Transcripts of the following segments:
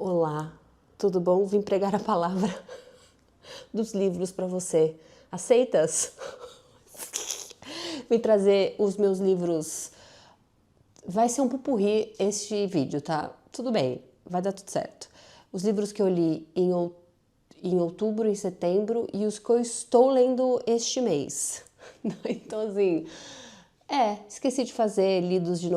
Olá, tudo bom? Vim pregar a palavra dos livros para você. Aceitas? Vim trazer os meus livros. Vai ser um pupurri este vídeo, tá? Tudo bem, vai dar tudo certo. Os livros que eu li em outubro e setembro e os que eu estou lendo este mês. Então, assim, esqueci de fazer lidos de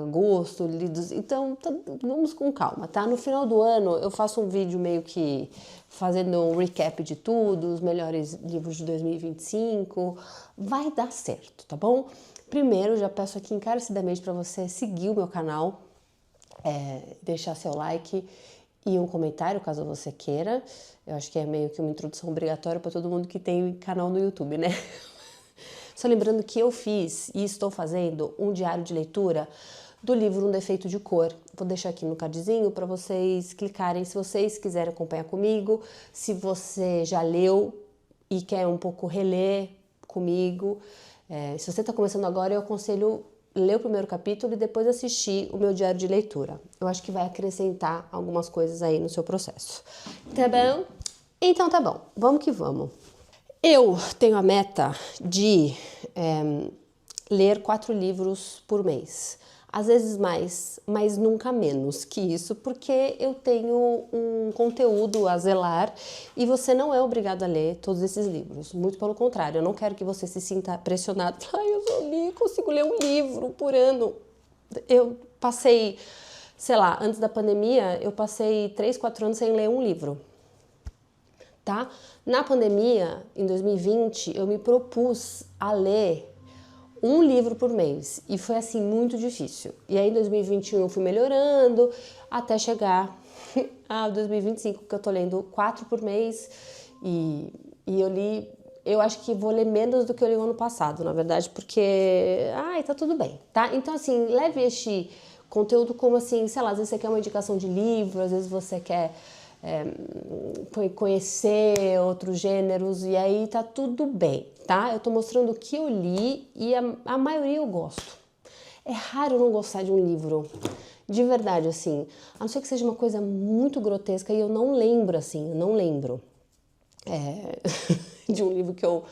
agosto, lidos. Então, vamos com calma, tá? No final do ano eu faço um vídeo meio que fazendo um recap de tudo, os melhores livros de 2025. Vai dar certo, tá bom? Primeiro, já peço aqui encarecidamente para você seguir o meu canal, deixar seu like e um comentário, caso você queira. Eu acho que é meio que uma introdução obrigatória para todo mundo que tem canal no YouTube, né? Só lembrando que eu fiz e estou fazendo um diário de leitura do livro Um Defeito de Cor. Vou deixar aqui no cardzinho para vocês clicarem se vocês quiserem acompanhar comigo. Se você já leu e quer um pouco reler comigo. Se você está começando agora, eu aconselho ler o primeiro capítulo e depois assistir o meu diário de leitura. Eu acho que vai acrescentar algumas coisas aí no seu processo. Tá bom? Então tá bom, vamos que vamos. Eu tenho a meta de ler 4 livros por mês. Às vezes mais, mas nunca menos que isso, porque eu tenho um conteúdo a zelar e você não é obrigado a ler todos esses livros. Muito pelo contrário, eu não quero que você se sinta pressionado. Eu só consigo ler um livro por ano. Eu passei, sei lá, antes da pandemia, eu passei 3, 4 anos sem ler um livro. Tá? Na pandemia, em 2020, eu me propus a ler um livro por mês e foi assim muito difícil. E aí em 2021 eu fui melhorando até chegar a 2025, que eu tô lendo 4 por mês e eu acho que vou ler menos do que eu li no ano passado, na verdade, porque tá tudo bem, tá? Então assim, leve este conteúdo como assim, sei lá, às vezes você quer uma indicação de livro, às vezes você quer conhecer outros gêneros e aí tá tudo bem, tá? Eu tô mostrando o que eu li e a maioria eu gosto. É raro eu não gostar de um livro, de verdade, assim, a não ser que seja uma coisa muito grotesca e eu não lembro, assim, eu não lembro de um livro que eu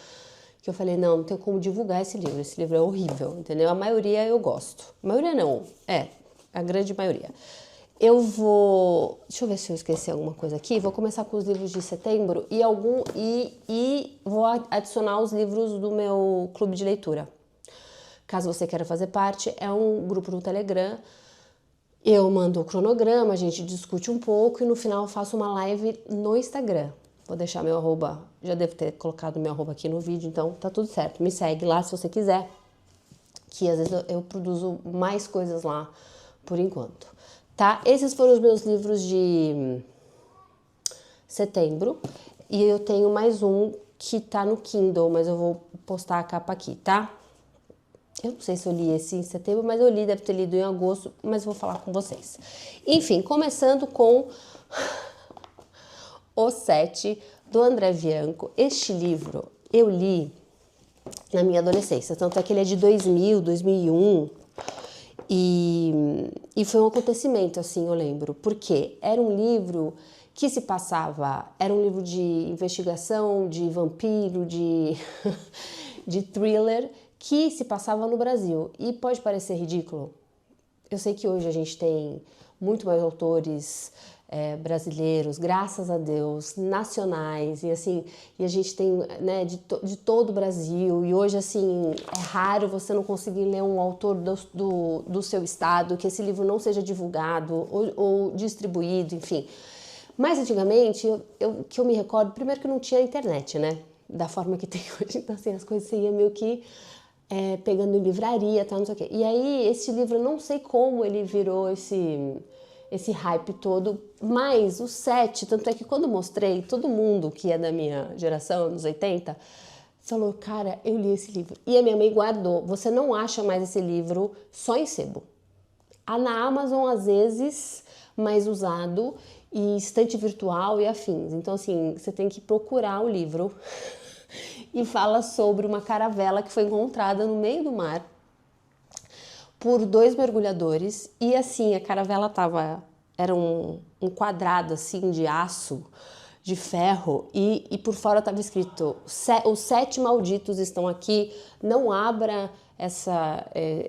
falei, não tenho como divulgar esse livro é horrível, entendeu? A maioria eu gosto, a maioria não, a grande maioria. Deixa eu ver se eu esqueci alguma coisa aqui. Vou começar com os livros de setembro e vou adicionar os livros do meu clube de leitura. Caso você queira fazer parte, é um grupo no Telegram. Eu mando o cronograma, a gente discute um pouco e no final eu faço uma live no Instagram. Vou deixar meu arroba, já devo ter colocado meu arroba aqui no vídeo, então tá tudo certo. Me segue lá se você quiser, que às vezes eu produzo mais coisas lá por enquanto. Tá? Esses foram os meus livros de setembro e eu tenho mais um que tá no Kindle, mas eu vou postar a capa aqui, tá? Eu não sei se eu li esse em setembro, mas eu li, deve ter lido em agosto, mas vou falar com vocês. Enfim, começando com O Sete, do André Bianco. Este livro eu li na minha adolescência, tanto é que ele é de 2000, 2001... E foi um acontecimento, assim, eu lembro, porque era um livro que se passava, era um livro de investigação, de vampiro, de thriller, que se passava no Brasil. E pode parecer ridículo. Eu sei que hoje a gente tem muito mais autores brasileiros, graças a Deus, nacionais, e assim, e a gente tem, né, de todo o Brasil, e hoje, assim, é raro você não conseguir ler um autor do seu estado, que esse livro não seja divulgado ou distribuído, enfim. Mas antigamente, que eu me recordo, primeiro que não tinha internet, né, da forma que tem hoje, então assim, as coisas você ia meio que pegando em livraria, tal, não sei o quê. E aí, esse livro, não sei como ele virou esse hype todo, mas o 7, tanto é que quando mostrei, todo mundo que é da minha geração, anos 80, falou, cara, eu li esse livro. E a minha mãe guardou. Você não acha mais esse livro só em sebo. Há na Amazon, às vezes, mais usado, e estante virtual e afins. Então, assim, você tem que procurar o livro e fala sobre uma caravela que foi encontrada no meio do mar por 2 mergulhadores e assim, a caravela estava era um quadrado assim de aço, de ferro, e por fora estava escrito: os 7 malditos estão aqui, não abra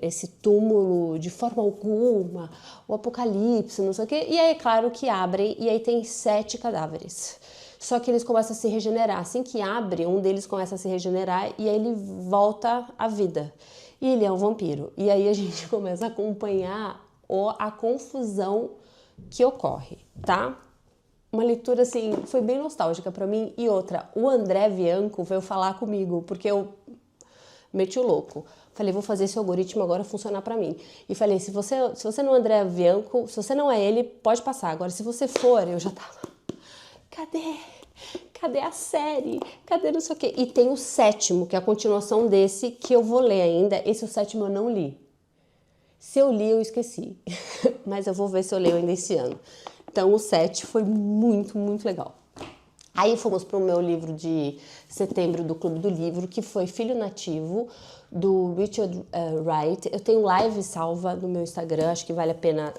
esse túmulo de forma alguma, o apocalipse, não sei o quê. E aí é claro que abrem, e aí tem 7 cadáveres. Só que eles começam a se regenerar. Assim que abre, um deles começa a se regenerar e aí ele volta à vida. E ele é um vampiro. E aí a gente começa a acompanhar a confusão que ocorre, tá? Uma leitura, assim, foi bem nostálgica pra mim. E outra, o André Bianco veio falar comigo, porque eu meti o louco. Falei, vou fazer esse algoritmo agora funcionar pra mim. E falei, se você não é André Bianco, se você não é ele, pode passar. Agora, se você for, eu já tava... Cadê a série? Cadê não sei o quê? E tem o 7º, que é a continuação desse, que eu vou ler ainda. Esse, o 7º, eu não li. Se eu li, eu esqueci. Mas eu vou ver se eu leio ainda esse ano. Então, o 7 foi muito, muito legal. Aí fomos para o meu livro de setembro do Clube do Livro, que foi Filho Nativo, do Richard Wright. Eu tenho live salva no meu Instagram, acho que vale a pena,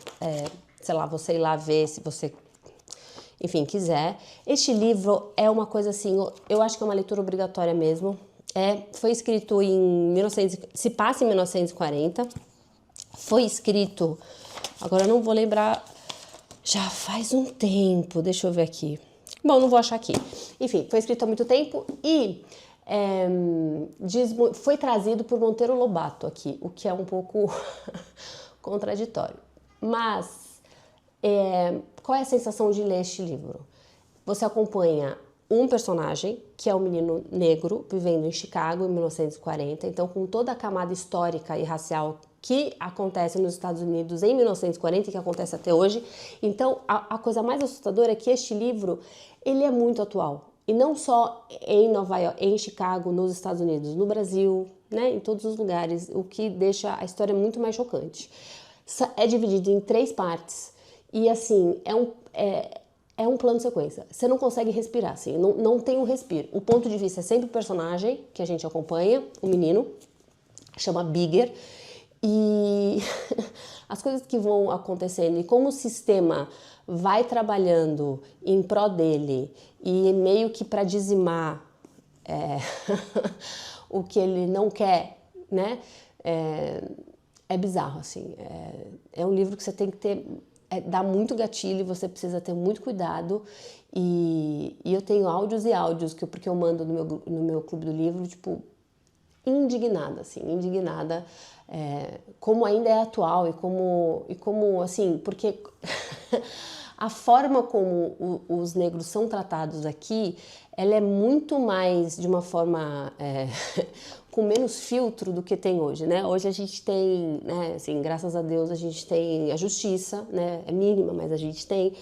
sei lá, você ir lá ver se você, enfim, quiser. Este livro é uma coisa assim, eu acho que é uma leitura obrigatória mesmo. Foi escrito se passa em 1940, foi escrito, agora eu não vou lembrar, já faz um tempo, deixa eu ver aqui. Bom, não vou achar aqui. Enfim, foi escrito há muito tempo e foi trazido por Monteiro Lobato aqui, o que é um pouco contraditório. Mas, qual é a sensação de ler este livro? Você acompanha um personagem, que é um menino negro, vivendo em Chicago em 1940, então com toda a camada histórica e racial que acontece nos Estados Unidos em 1940 e que acontece até hoje. Então, a coisa mais assustadora é que este livro, ele é muito atual. E não só em Nova York, em Chicago, nos Estados Unidos, no Brasil, né, em todos os lugares, o que deixa a história muito mais chocante. É dividido em 3 partes e, assim, é um plano de sequência. Você não consegue respirar, assim, não tem um respiro. O ponto de vista é sempre o personagem que a gente acompanha, o menino, chama Bigger, e as coisas que vão acontecendo e como o sistema vai trabalhando em pró dele e meio que para dizimar o que ele não quer, né? É bizarro, assim. É um livro que você tem que ter... dá muito gatilho, você precisa ter muito cuidado. E eu tenho áudios e áudios, porque eu mando no meu clube do livro, tipo, indignada, assim, indignada, como ainda é atual e como assim, porque a forma como os negros são tratados aqui, ela é muito mais de uma forma com menos filtro do que tem hoje, né? Hoje a gente tem, né, assim, graças a Deus a gente tem a justiça, né? É mínima, mas a gente tem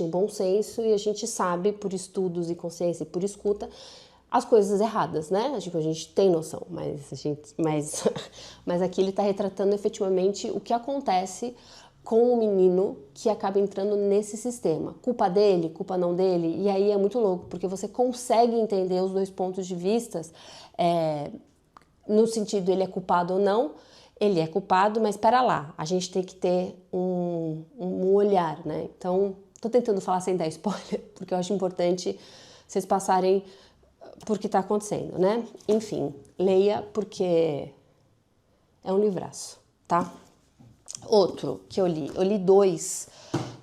um bom senso e a gente sabe por estudos e consciência e por escuta as coisas erradas, né? Tipo, a gente tem noção, mas aqui ele está retratando efetivamente o que acontece com o menino que acaba entrando nesse sistema. Culpa dele, culpa não dele, e aí é muito louco, porque você consegue entender os 2 pontos de vista, no sentido ele é culpado ou não, ele é culpado, mas espera lá, a gente tem que ter um olhar, né? Então, tô tentando falar sem dar spoiler, porque eu acho importante vocês passarem por que tá acontecendo, né? Enfim, leia porque é um livraço, tá? Outro que eu li 2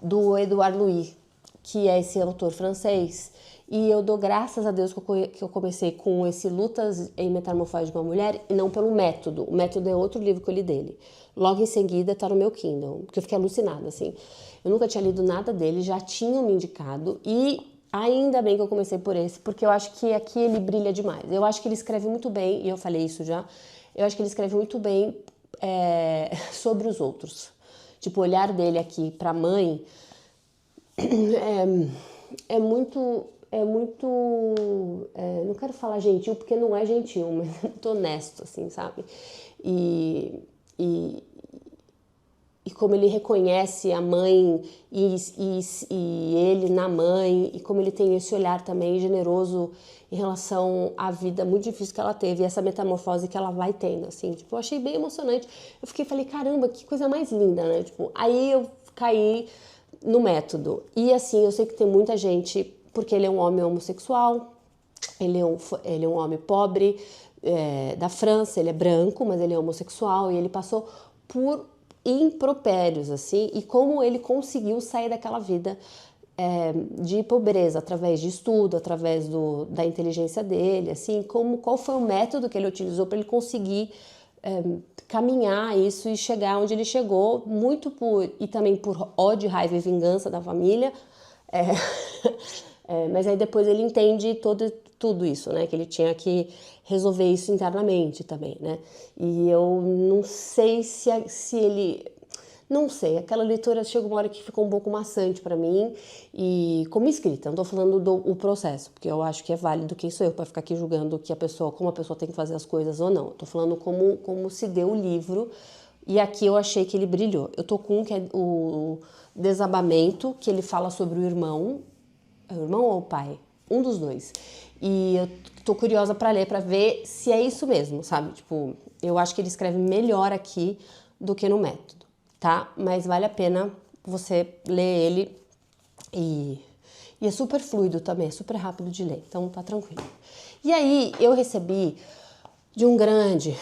do Edouard Louis, que é esse autor francês, e eu dou graças a Deus que eu comecei com esse Lutas em Metamorfose de uma Mulher e não pelo Método. O Método é outro livro que eu li dele. Logo em seguida tá no meu Kindle, porque eu fiquei alucinada, assim. Eu nunca tinha lido nada dele, já tinham me indicado e ainda bem que eu comecei por esse, porque eu acho que aqui ele brilha demais. Eu acho que ele escreve muito bem, e eu falei isso já, eu acho que ele escreve muito bem sobre os outros. Tipo, o olhar dele aqui pra mãe é muito... não quero falar gentil, porque não é gentil, mas é muito honesto, assim, sabe? E como ele reconhece a mãe e ele na mãe, e como ele tem esse olhar também generoso em relação à vida muito difícil que ela teve, e essa metamorfose que ela vai tendo, assim, tipo, eu achei bem emocionante. Falei, caramba, que coisa mais linda, né? Tipo, aí eu caí no método. E assim, eu sei que tem muita gente, porque ele é um homem homossexual, ele é um homem pobre, da França, ele é branco, mas ele é homossexual e ele passou por impropérios, assim, e como ele conseguiu sair daquela vida de pobreza através de estudo, através da inteligência dele, assim, qual foi o método que ele utilizou para ele conseguir caminhar isso e chegar onde ele chegou, e também por ódio, raiva e vingança da família, mas aí depois ele entende tudo isso, né, que ele tinha que resolver isso internamente também, né, e eu não sei se ele... Não sei, aquela leitura chegou uma hora que ficou um pouco maçante para mim, e como escrita, não tô falando do processo, porque eu acho que é válido, quem sou eu para ficar aqui julgando como a pessoa tem que fazer as coisas ou não. Tô falando como se deu o livro, e aqui eu achei que ele brilhou. Eu tô com que é o Desabamento, que ele fala sobre o irmão ou o pai? Um dos dois. E eu tô curiosa para ler, para ver se é isso mesmo, sabe? Tipo, eu acho que ele escreve melhor aqui do que no método. Tá? Mas vale a pena você ler ele e é super fluido também, é super rápido de ler, então tá tranquilo. E aí eu recebi de um grande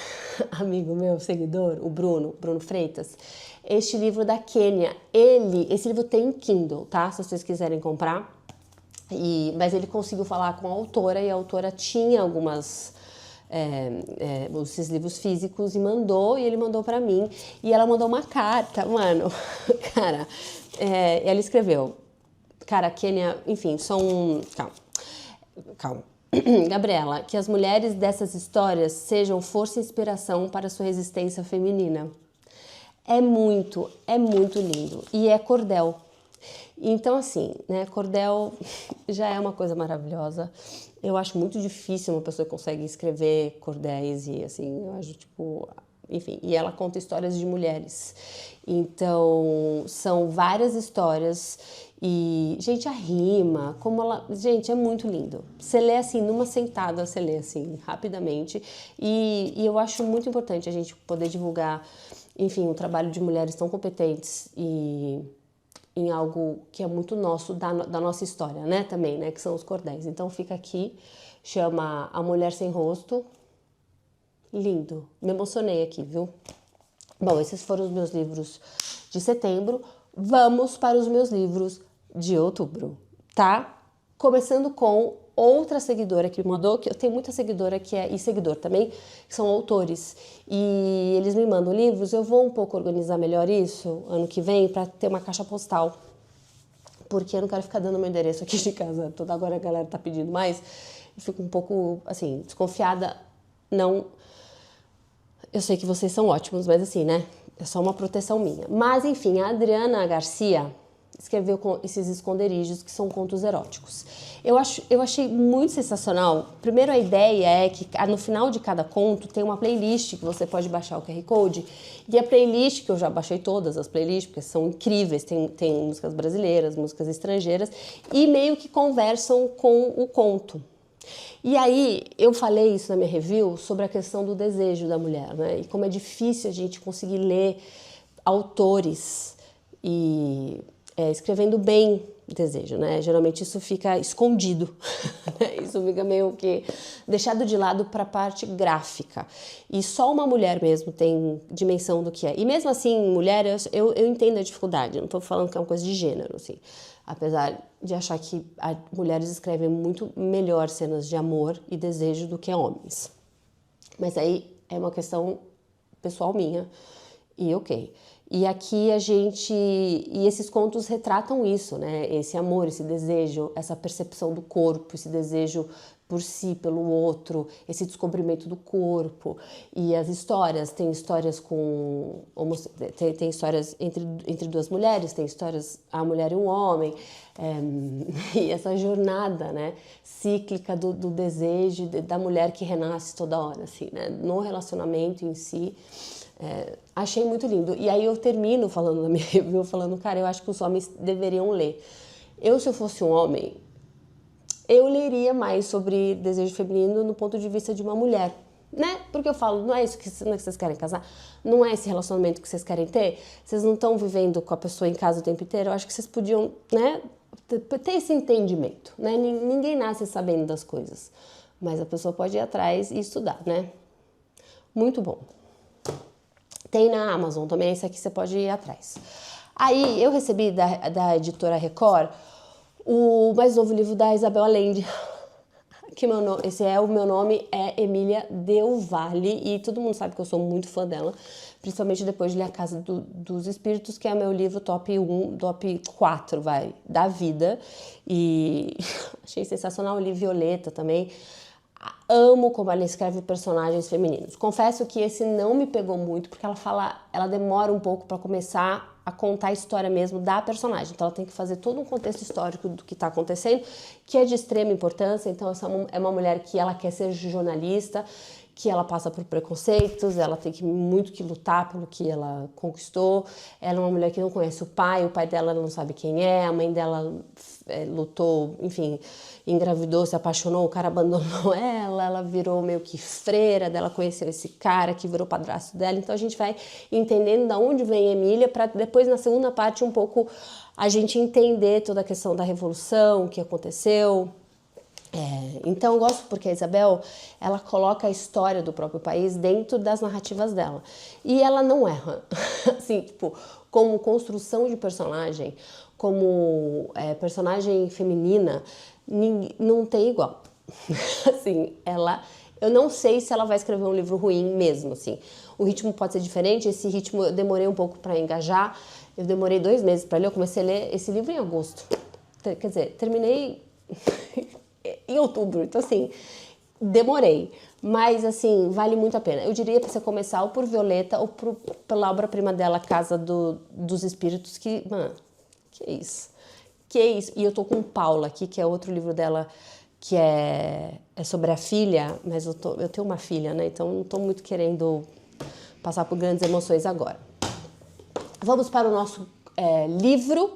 amigo meu, seguidor, o Bruno Freitas, este livro da Quênia. Esse livro tem em Kindle, tá? Se vocês quiserem comprar. Mas ele conseguiu falar com a autora e a autora tinha esses livros físicos e ele mandou pra mim e ela mandou uma carta, mano, cara, ela escreveu, cara, Quênia, enfim, calma, Gabriela, que as mulheres dessas histórias sejam força e inspiração para a sua resistência feminina. É muito lindo e é cordel. Então, assim, né, cordel já é uma coisa maravilhosa. Eu acho muito difícil uma pessoa que consegue escrever cordéis e, assim, eu acho, tipo... Enfim, e ela conta histórias de mulheres. Então, são várias histórias e, gente, a rima, como ela... Gente, é muito lindo. Você lê, assim, numa sentada, você lê, assim, rapidamente. E eu acho muito importante a gente poder divulgar, enfim, o trabalho de mulheres tão competentes e... em algo que é muito nosso, da nossa história, né, também, né, que são os cordéis. Então fica aqui, chama A Mulher Sem Rosto. Lindo, me emocionei aqui, viu? Bom, esses foram os meus livros de setembro. Vamos para os meus livros de outubro, tá? Começando com outra seguidora que me mandou, que eu tenho muita seguidora e seguidor também, que são autores, e eles me mandam livros. Eu vou um pouco organizar melhor isso ano que vem para ter uma caixa postal, porque eu não quero ficar dando meu endereço aqui de casa, toda agora a galera tá pedindo mais, eu fico um pouco, assim, desconfiada. Não, eu sei que vocês são ótimos, mas assim, né, é só uma proteção minha. Mas enfim, a Adriana Garcia escreveu esses esconderijos, que são contos eróticos. Eu achei muito sensacional. Primeiro, a ideia é que no final de cada conto tem uma playlist que você pode baixar o QR Code. E a playlist, que eu já baixei todas as playlists, porque são incríveis, tem músicas brasileiras, músicas estrangeiras, e meio que conversam com o conto. E aí, eu falei isso na minha review sobre a questão do desejo da mulher, né? E como é difícil a gente conseguir ler autores e escrevendo bem desejo, né? Geralmente isso fica escondido, né? Isso fica meio que deixado de lado para a parte gráfica. E só uma mulher mesmo tem dimensão do que é. E mesmo assim, mulher, eu entendo a dificuldade, não estou falando que é uma coisa de gênero, assim. Apesar de achar que mulheres escrevem muito melhor cenas de amor e desejo do que homens. Mas aí é uma questão pessoal minha e ok. E aqui e esses contos retratam isso, né? Esse amor, esse desejo, essa percepção do corpo, esse desejo por si, pelo outro, esse descobrimento do corpo. E as histórias, tem histórias tem histórias entre duas mulheres, tem histórias a mulher e um homem, e essa jornada, né, cíclica do desejo da mulher que renasce toda hora, assim, né, no relacionamento em si. Achei muito lindo. E aí eu termino falando na minha review, falando, cara, eu acho que os homens deveriam ler. Se eu fosse um homem, eu leria mais sobre desejo feminino no ponto de vista de uma mulher, né? Porque eu falo, não é isso não é que vocês querem casar? Não é esse relacionamento que vocês querem ter? Vocês não estão vivendo com a pessoa em casa o tempo inteiro? Eu acho que vocês podiam, né, ter esse entendimento, né? Ninguém nasce sabendo das coisas, mas a pessoa pode ir atrás e estudar, né? Muito bom. Tem na Amazon também, esse aqui você pode ir atrás. Aí eu recebi da editora Record o mais novo livro da Isabel Allende. Esse é o meu nome, é Emília Del Valle, e todo mundo sabe que eu sou muito fã dela, principalmente depois de ler A Casa dos Espíritos, que é meu livro top 1, top 4, da vida, e achei sensacional. Eu li Violeta também, amo como ela escreve personagens femininos. Confesso que esse não me pegou muito, porque ela demora um pouco para começar a contar a história mesmo da personagem. Então ela tem que fazer todo um contexto histórico do que está acontecendo, que é de extrema importância. Então essa é uma mulher que ela quer ser jornalista, que ela passa por preconceitos, ela tem muito que lutar pelo que ela conquistou. Ela é uma mulher que não conhece o pai dela ela não sabe quem é, a mãe dela lutou, enfim, engravidou, se apaixonou, o cara abandonou ela virou meio que freira dela, conheceu esse cara que virou padrasto dela. Então a gente vai entendendo de onde vem a Emília, para depois na segunda parte um pouco a gente entender toda a questão da revolução, o que aconteceu. Então eu gosto porque a Isabel, ela coloca a história do próprio país dentro das narrativas dela, e ela não erra. Assim, tipo, como construção de personagem, como personagem feminina, não tem igual. Assim, eu não sei se ela vai escrever um livro ruim mesmo, assim. O ritmo pode ser diferente, esse ritmo eu demorei um pouco para engajar, eu demorei 2 meses para ler, eu comecei a ler esse livro em agosto. Quer dizer, terminei em outubro, então assim, demorei, mas assim, vale muito a pena. Eu diria para você começar ou por Violeta ou pela obra-prima dela, Casa dos Espíritos, que, mano, que isso, e eu tô com Paula aqui, que é outro livro dela, que é sobre a filha, mas eu tenho uma filha, né, então não tô muito querendo passar por grandes emoções agora. Vamos para o nosso livro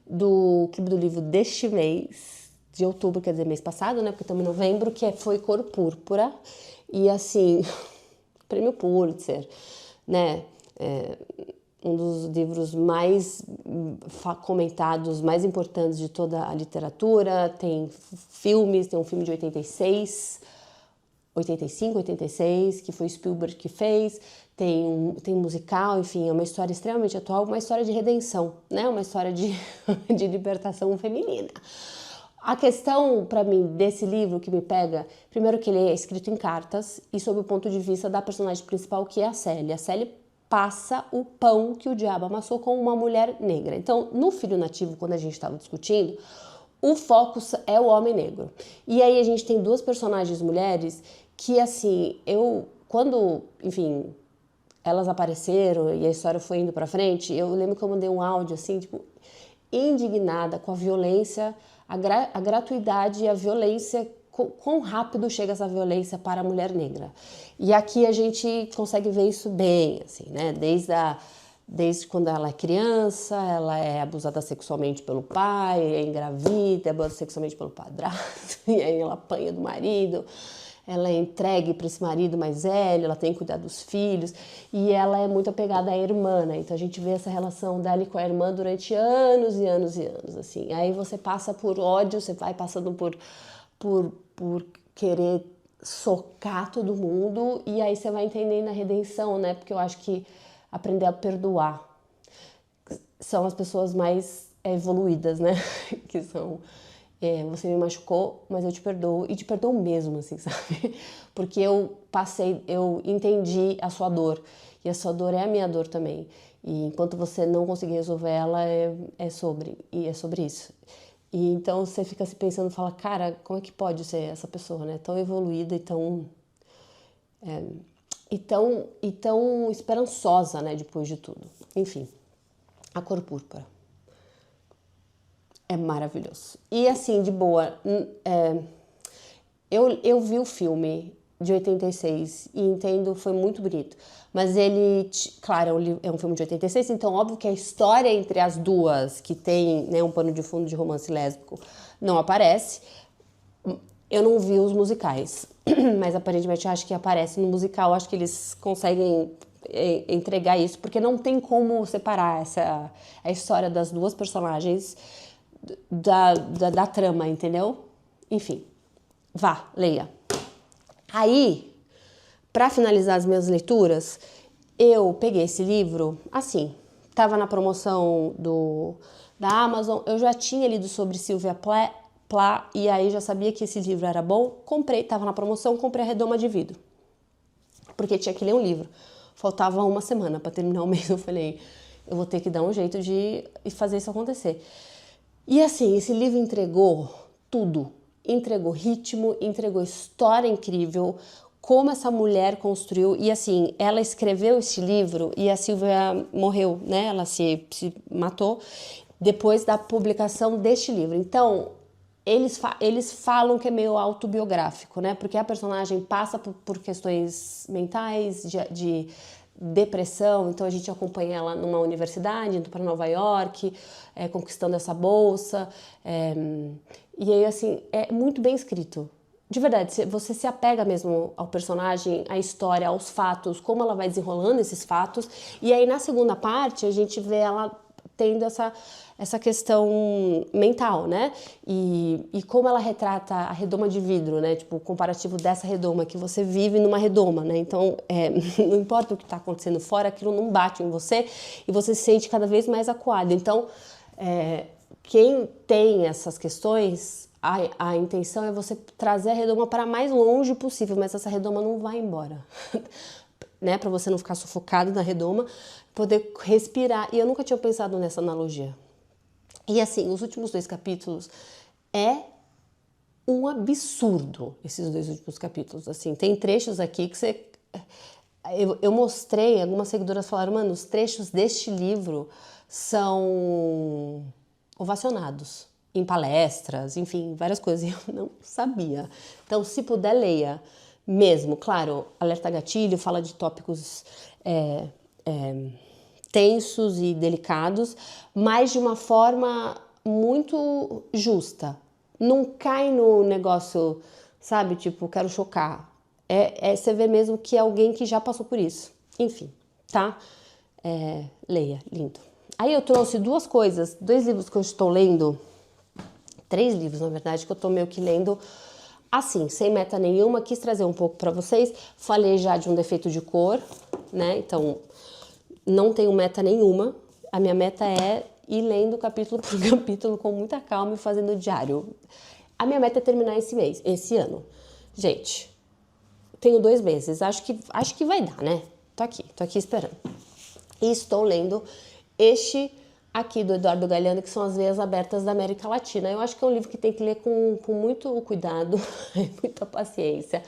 do Clube do Livro deste mês, de outubro, quer dizer, mês passado, né, porque estamos em novembro, que foi Cor Púrpura, e assim, prêmio Pulitzer, né, um dos livros mais comentados, mais importantes de toda a literatura. Tem filmes, tem um filme de 85, 86, que foi Spielberg que fez, tem musical, enfim, é uma história extremamente atual, uma história de redenção, né, uma história de libertação feminina. A questão, para mim, desse livro que me pega, primeiro que ele é escrito em cartas e sob o ponto de vista da personagem principal, que é a Sally. A Sally passa o pão que o diabo amassou com uma mulher negra. Então, no Filho Nativo, quando a gente estava discutindo, o foco é o homem negro. E aí a gente tem 2 personagens mulheres que, assim, quando, enfim, elas apareceram e a história foi indo pra frente, eu lembro que eu mandei um áudio, assim, tipo, indignada com a violência, a gratuidade e a violência, quão rápido chega essa violência para a mulher negra. E aqui a gente consegue ver isso bem, assim, né? Desde quando ela é criança, ela é abusada sexualmente pelo pai, é engravida, é abusada sexualmente pelo padrasto, e aí ela apanha do marido, ela é entregue para esse marido mais velho, ela tem que cuidar dos filhos, e ela é muito apegada à irmã, né? Então a gente vê essa relação dela com a irmã durante anos e anos e anos, assim. Aí você passa por ódio, você vai passando por querer socar todo mundo, e aí você vai entendendo a redenção, né? Porque eu acho que aprender a perdoar são as pessoas mais evoluídas, né? Que são... você me machucou, mas eu te perdoo, e te perdoo mesmo, assim, sabe? Porque eu entendi a sua dor, e a sua dor é a minha dor também. E enquanto você não conseguir resolver ela, é sobre isso. E então você fica se pensando, fala, cara, como é que pode ser essa pessoa, né? Tão evoluída e tão esperançosa, né? Depois de tudo. Enfim, A Cor Púrpura. É maravilhoso. E assim, de boa, eu vi o filme de 86 e entendo, foi muito bonito. Mas ele, claro, é um filme de 86, então óbvio que a história entre as duas, que tem, né, um pano de fundo de romance lésbico, não aparece. Eu não vi os musicais. mas aparentemente eu acho que aparece no musical, acho que eles conseguem entregar isso, porque não tem como separar a história das duas personagens da trama, entendeu? Enfim, vá, leia. Aí, para finalizar as minhas leituras, eu peguei esse livro, assim, estava na promoção da Amazon, eu já tinha lido sobre Sylvia Plath, e aí já sabia que esse livro era bom, comprei, estava na promoção, comprei a Redoma de Vidro, porque tinha que ler um livro. Faltava uma semana para terminar o mês, eu falei, eu vou ter que dar um jeito de fazer isso acontecer. E assim, esse livro entregou tudo, entregou ritmo, entregou história incrível, como essa mulher construiu, e assim, ela escreveu esse livro e a Sylvia morreu, né, ela se matou depois da publicação deste livro. Então, eles falam que é meio autobiográfico, né? Porque a personagem passa por questões mentais, de depressão, então a gente acompanha ela numa universidade, indo para Nova York, conquistando essa bolsa. E aí, assim, é muito bem escrito. De verdade, você se apega mesmo ao personagem, à história, aos fatos, como ela vai desenrolando esses fatos. E aí, na segunda parte, a gente vê ela tendo essa questão mental, né? E como ela retrata a redoma de vidro, né? Tipo, o comparativo dessa redoma, que você vive numa redoma, né? Então, não importa o que está acontecendo fora, aquilo não bate em você e você se sente cada vez mais acuado. Então, quem tem essas questões, a intenção é você trazer a redoma para mais longe possível, mas essa redoma não vai embora. Né, para você não ficar sufocado na redoma, poder respirar. E eu nunca tinha pensado nessa analogia. E assim, os últimos 2 capítulos é um absurdo, esses 2 últimos capítulos. Assim, tem trechos aqui que você... Eu mostrei, algumas seguidoras falaram, mano, os trechos deste livro são ovacionados em palestras, enfim, várias coisas. Eu não sabia. Então, se puder, leia. Mesmo, claro, alerta gatilho, fala de tópicos tensos e delicados, mas de uma forma muito justa. Não cai no negócio, sabe, tipo, quero chocar. Você vê mesmo que é alguém que já passou por isso. Enfim, tá? Leia, lindo. Aí eu trouxe 2 coisas, 2 livros que eu estou lendo, 3 livros, na verdade, que eu estou meio que lendo assim, sem meta nenhuma. Quis trazer um pouco para vocês. Falei já de um defeito de cor, né? Então, não tenho meta nenhuma. A minha meta é ir lendo capítulo por capítulo com muita calma e fazendo diário. A minha meta é terminar esse ano. Gente, tenho 2 meses. Acho que vai dar, né? Tô aqui esperando. E estou lendo este aqui do Eduardo Galeano, que são As Veias Abertas da América Latina. Eu acho que é um livro que tem que ler com muito cuidado e muita paciência,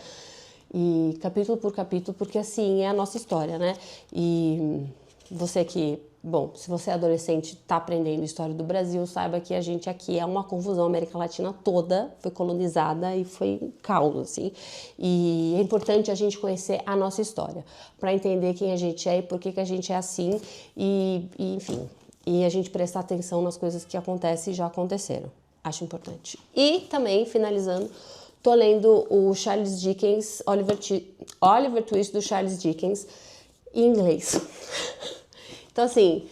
e capítulo por capítulo, porque assim, é a nossa história, né? E você que, bom, se você é adolescente, está aprendendo história do Brasil, saiba que a gente aqui é uma confusão. A América Latina toda foi colonizada e foi um caos, assim. E é importante a gente conhecer a nossa história, para entender quem a gente é e por que a gente é assim, e enfim... E a gente prestar atenção nas coisas que acontecem e já aconteceram. Acho importante. E também, finalizando, tô lendo o Charles Dickens, Oliver Twist do Charles Dickens, em inglês. Então, assim,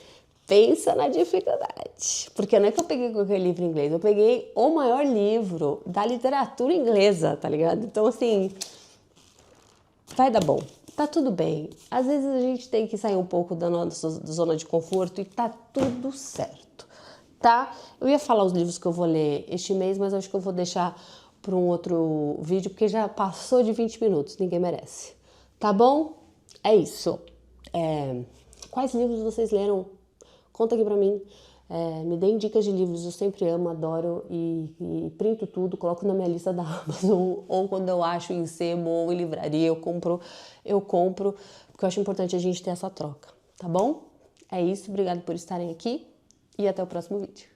pensa na dificuldade. Porque não é que eu peguei qualquer livro em inglês, eu peguei o maior livro da literatura inglesa, tá ligado? Então, assim, vai dar bom. Tá tudo bem. Às vezes a gente tem que sair um pouco da nossa zona de conforto e tá tudo certo, tá? Eu ia falar os livros que eu vou ler este mês, mas acho que eu vou deixar para um outro vídeo, porque já passou de 20 minutos, ninguém merece. Tá bom? É isso. Quais livros vocês leram? Conta aqui pra mim. Me deem dicas de livros, eu sempre amo, adoro, e printo tudo, coloco na minha lista da Amazon, ou quando eu acho em sebo ou em livraria, eu compro, porque eu acho importante a gente ter essa troca, tá bom? É isso, obrigado por estarem aqui e até o próximo vídeo.